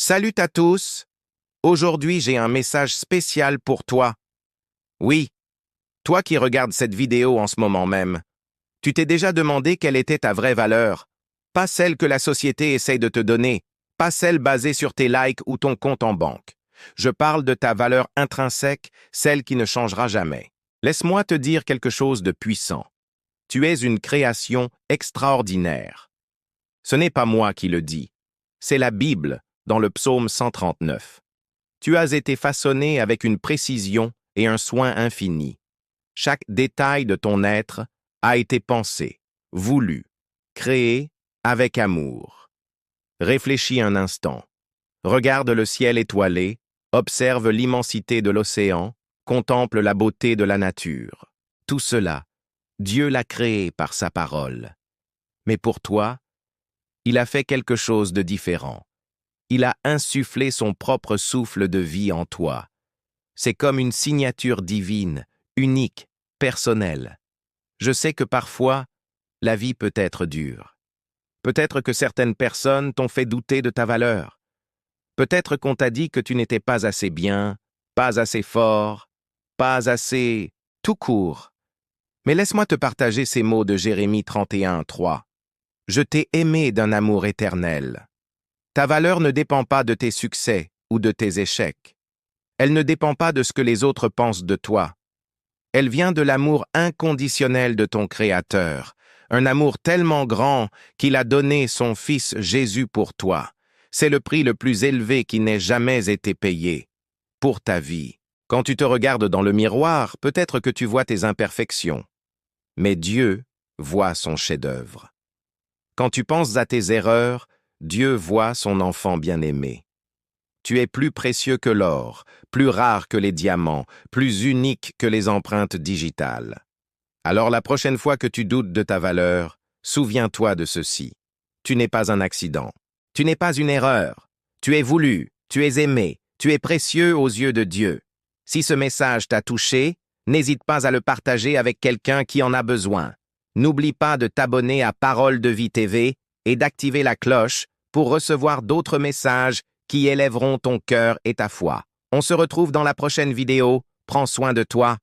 Salut à tous! Aujourd'hui, j'ai un message spécial pour toi. Oui, toi qui regardes cette vidéo en ce moment même, tu t'es déjà demandé quelle était ta vraie valeur, pas celle que la société essaye de te donner, pas celle basée sur tes likes ou ton compte en banque. Je parle de ta valeur intrinsèque, celle qui ne changera jamais. Laisse-moi te dire quelque chose de puissant. Tu es une création extraordinaire. Ce n'est pas moi qui le dis, c'est la Bible dans le psaume 139. Tu as été façonné avec une précision et un soin infini. Chaque détail de ton être a été pensé, voulu, créé avec amour. Réfléchis un instant. Regarde le ciel étoilé, observe l'immensité de l'océan, contemple la beauté de la nature. Tout cela, Dieu l'a créé par sa parole. Mais pour toi, il a fait quelque chose de différent. Il a insufflé son propre souffle de vie en toi. C'est comme une signature divine, unique, personnelle. Je sais que parfois, la vie peut être dure. Peut-être que certaines personnes t'ont fait douter de ta valeur. Peut-être qu'on t'a dit que tu n'étais pas assez bien, pas assez fort, pas assez tout court. Mais laisse-moi te partager ces mots de Jérémie 31:3. Je t'ai aimé d'un amour éternel. Ta valeur ne dépend pas de tes succès ou de tes échecs. Elle ne dépend pas de ce que les autres pensent de toi. Elle vient de l'amour inconditionnel de ton Créateur, un amour tellement grand qu'il a donné son Fils Jésus pour toi. C'est le prix le plus élevé qui n'ait jamais été payé pour ta vie. Quand tu te regardes dans le miroir, peut-être que tu vois tes imperfections, mais Dieu voit son chef-d'œuvre. Quand tu penses à tes erreurs, Dieu voit son enfant bien-aimé. Tu es plus précieux que l'or, plus rare que les diamants, plus unique que les empreintes digitales. Alors la prochaine fois que tu doutes de ta valeur, souviens-toi de ceci. Tu n'es pas un accident. Tu n'es pas une erreur. Tu es voulu, tu es aimé, tu es précieux aux yeux de Dieu. Si ce message t'a touché, n'hésite pas à le partager avec quelqu'un qui en a besoin. N'oublie pas de t'abonner à Parole de Vie TV et d'activer la cloche pour recevoir d'autres messages qui élèveront ton cœur et ta foi. On se retrouve dans la prochaine vidéo. Prends soin de toi.